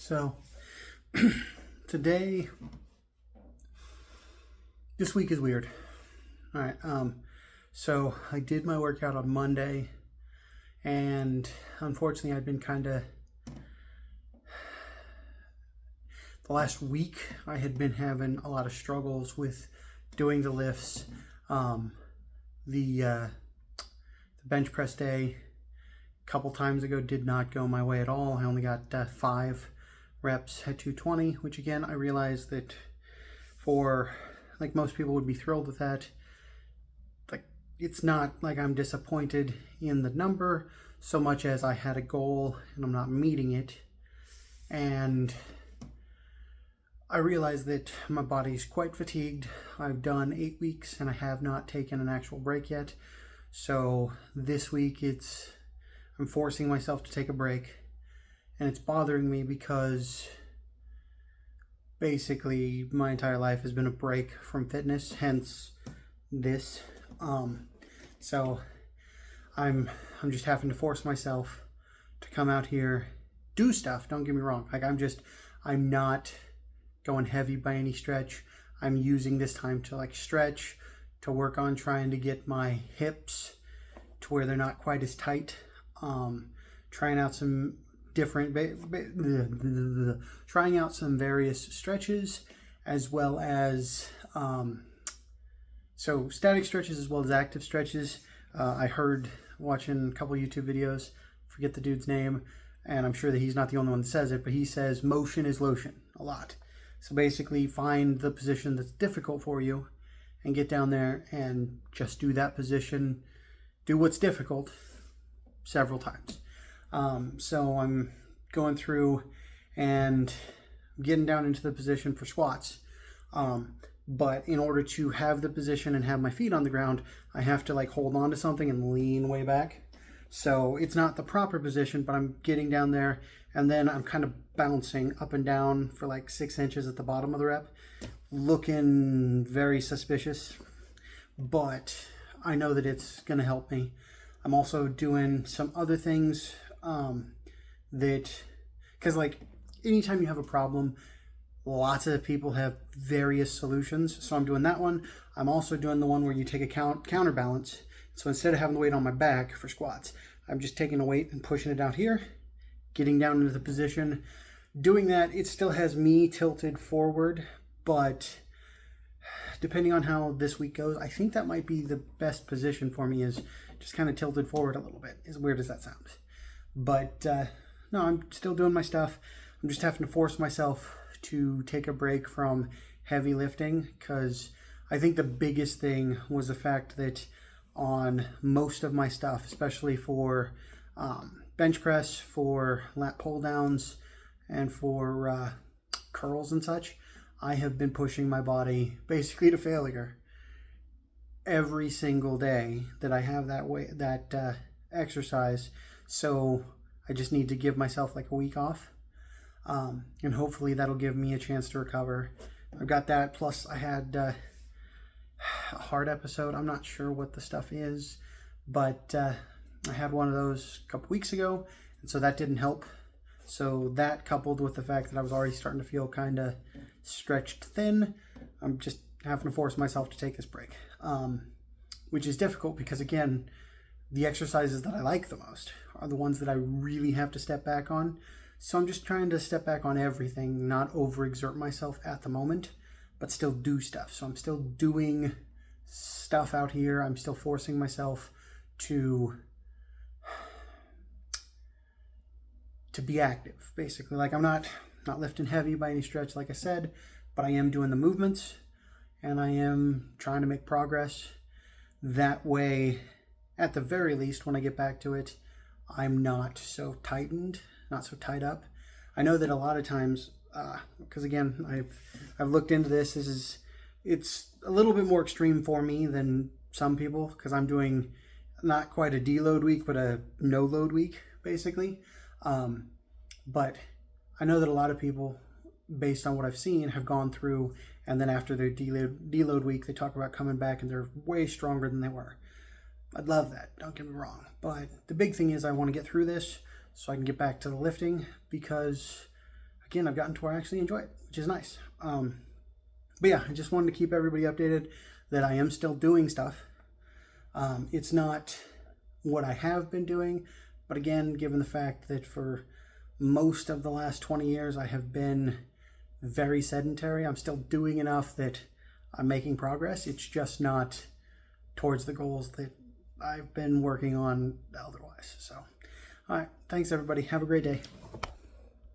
So today, this week is weird. All right. So I did my workout on Monday, and unfortunately, I've been the last week I had been having a lot of struggles with doing the lifts. The bench press day a couple times ago did not go my way at all. I only got 5 reps at 220, which again, I realized that for, like, most people would be thrilled with that. Like, it's not like I'm disappointed in the number so much as I had a goal and I'm not meeting it. And I realized that my body's quite fatigued. I've done 8 weeks and I have not taken an actual break yet. So this week I'm forcing myself to take a break. And it's bothering me because basically my entire life has been a break from fitness, hence this. So I'm just having to force myself to come out here, do stuff. Don't get me wrong. Like, I'm not going heavy by any stretch. I'm using this time to stretch, to work on trying to get my hips to where they're not quite as tight. Trying out some various stretches, as well as so static stretches as well as active stretches. I heard watching a couple YouTube videos, forget the dude's name, and I'm sure that he's not the only one that says it, but he says motion is lotion a lot. So basically, find the position that's difficult for you and get down there and just do that position, do what's difficult several times. So I'm going through and getting down into the position for squats. But in order to have the position and have my feet on the ground, I have to hold on to something and lean way back. So it's not the proper position, but I'm getting down there and then I'm kind of bouncing up and down for 6 inches at the bottom of the rep, looking very suspicious, but I know that it's going to help me. I'm also doing some other things because anytime you have a problem, lots of people have various solutions. So I'm doing that one. I'm also doing the one where you take a counterbalance. So instead of having the weight on my back for squats, I'm just taking the weight and pushing it out here, getting down into the position. Doing that, it still has me tilted forward, but depending on how this week goes, I think that might be the best position for me, is just kind of tilted forward a little bit. As weird as that sounds. But no, I'm still doing my stuff. I'm just having to force myself to take a break from heavy lifting, because I think the biggest thing was the fact that on most of my stuff, especially for bench press, for lat pull downs, and for curls and such, I have been pushing my body basically to failure every single day that I have that exercise. So I just need to give myself a week off, and hopefully that'll give me a chance to recover. I've got that, plus I had a heart episode. I'm not sure what the stuff is, but I had one of those a couple weeks ago, and so that didn't help. So that, coupled with the fact that I was already starting to feel kind of stretched thin, I'm just having to force myself to take this break, which is difficult because, again, the exercises that I like the most are the ones that I really have to step back on. So I'm just trying to step back on everything, not overexert myself at the moment, but still do stuff. So I'm still doing stuff out here. I'm still forcing myself to be active, basically. I'm not lifting heavy by any stretch, like I said, but I am doing the movements and I am trying to make progress. That way, at the very least, when I get back to it, I'm not so tightened, not so tied up. I know that a lot of times, because again, I've looked into this. It's a little bit more extreme for me than some people, because I'm doing not quite a deload week, but a no load week, basically. But I know that a lot of people, based on what I've seen, have gone through, and then after their deload week, they talk about coming back and they're way stronger than they were. I'd love that, don't get me wrong. But the big thing is I want to get through this so I can get back to the lifting, because again, I've gotten to where I actually enjoy it, which is nice. But yeah, I just wanted to keep everybody updated that I am still doing stuff. It's not what I have been doing, but again, given the fact that for most of the last 20 years I have been very sedentary, I'm still doing enough that I'm making progress. It's just not towards the goals that I've been working on otherwise. So, all right, thanks everybody. Have a great day.